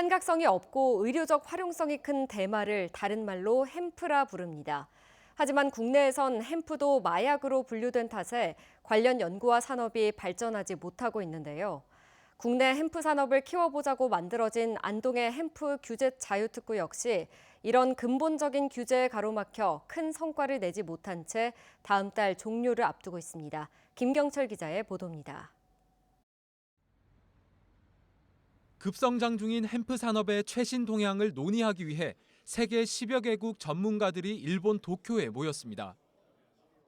환각성이 없고 의료적 활용성이 큰 대마를 다른 말로 햄프라 부릅니다. 하지만 국내에선 햄프도 마약으로 분류된 탓에 관련 연구와 산업이 발전하지 못하고 있는데요. 국내 햄프 산업을 키워보자고 만들어진 안동의 햄프 규제 자유특구 역시 이런 근본적인 규제에 가로막혀 큰 성과를 내지 못한 채 다음 달 종료를 앞두고 있습니다. 김경철 기자의 보도입니다. 급성장 중인 햄프 산업의 최신 동향을 논의하기 위해 세계 10여 개국 전문가들이 일본 도쿄에 모였습니다.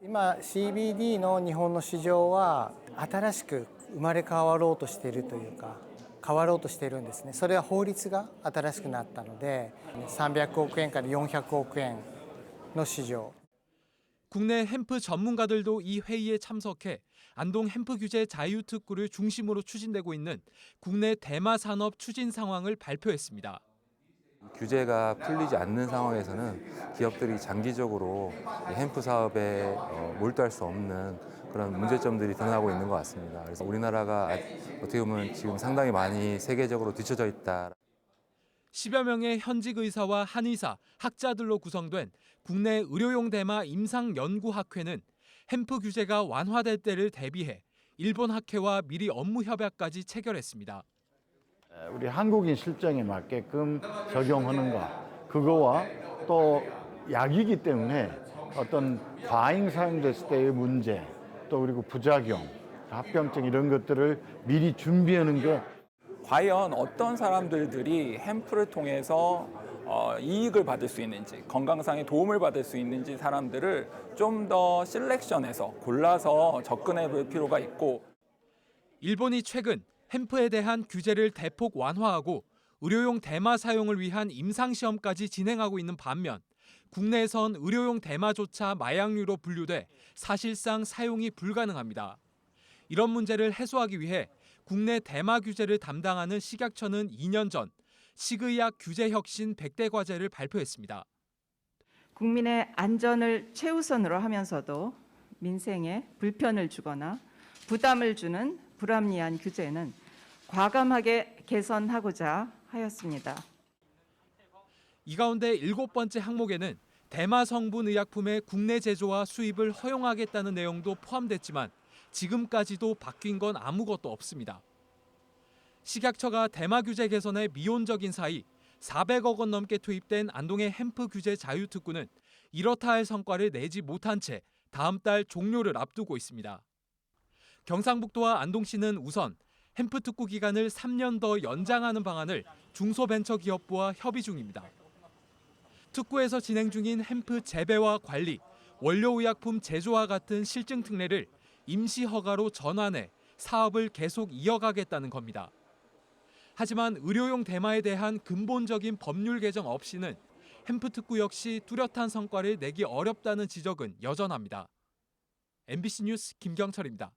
今 CBD の日本の市場は新しく生まれ変わろうとしているというか変わろうとしているんですね。それは法律が新しくなったので300億円から400億円の市場。 국내 햄프 전문가들도 이 회의에 참석해 안동 햄프 규제 자유특구를 중심으로 추진되고 있는 국내 대마 산업 추진 상황을 발표했습니다. 규제가 풀리지 않는 상황에서는 기업들이 장기적으로 햄프 사업에 몰두할 수 없는 그런 문제점들이 드러나고 있는 것 같습니다. 그래서 우리나라가 어떻게 보면 지금 상당히 많이 세계적으로 뒤처져 있다. 10여 명의 현직 의사와 한의사, 학자들로 구성된 국내 의료용 대마 임상연구학회는 햄프 규제가 완화될 때를 대비해 일본 학회와 미리 업무 협약까지 체결했습니다. 우리 한국인 실정에 맞게끔 적용하는 것, 그거와 또 약이기 때문에 어떤 과잉 사용됐을 때의 문제, 또 그리고 부작용, 합병증 이런 것들을 미리 준비하는 게 과연 어떤 사람들이 햄프를 통해서 이익을 받을 수 있는지, 건강상의 도움을 받을 수 있는지 사람들을 좀 더 셀렉션해서 골라서 접근해 볼 필요가 있고. 일본이 최근 햄프에 대한 규제를 대폭 완화하고 의료용 대마 사용을 위한 임상시험까지 진행하고 있는 반면 국내에선 의료용 대마조차 마약류로 분류돼 사실상 사용이 불가능합니다. 이런 문제를 해소하기 위해 국내 대마 규제를 담당하는 식약처는 2년 전 식의약 규제 혁신 100대 과제를 발표했습니다. 국민의 안전을 최우선으로 하면서도 민생에 불편을 주거나 부담을 주는 불합리한 규제는 과감하게 개선하고자 하였습니다. 이 가운데 7번째 항목에는 대마 성분 의약품의 국내 제조와 수입을 허용하겠다는 내용도 포함됐지만 지금까지도 바뀐 건 아무것도 없습니다. 식약처가 대마 규제 개선에 미온적인 사이 400억 원 넘게 투입된 안동의 햄프 규제 자유특구는 이렇다 할 성과를 내지 못한 채 다음 달 종료를 앞두고 있습니다. 경상북도와 안동시는 우선 햄프 특구 기간을 3년 더 연장하는 방안을 중소벤처기업부와 협의 중입니다. 특구에서 진행 중인 햄프 재배와 관리, 원료의약품 제조와 같은 실증 특례를 임시 허가로 전환해 사업을 계속 이어가겠다는 겁니다. 하지만 의료용 대마에 대한 근본적인 법률 개정 없이는 햄프 특구 역시 뚜렷한 성과를 내기 어렵다는 지적은 여전합니다. MBC 뉴스 김경철입니다.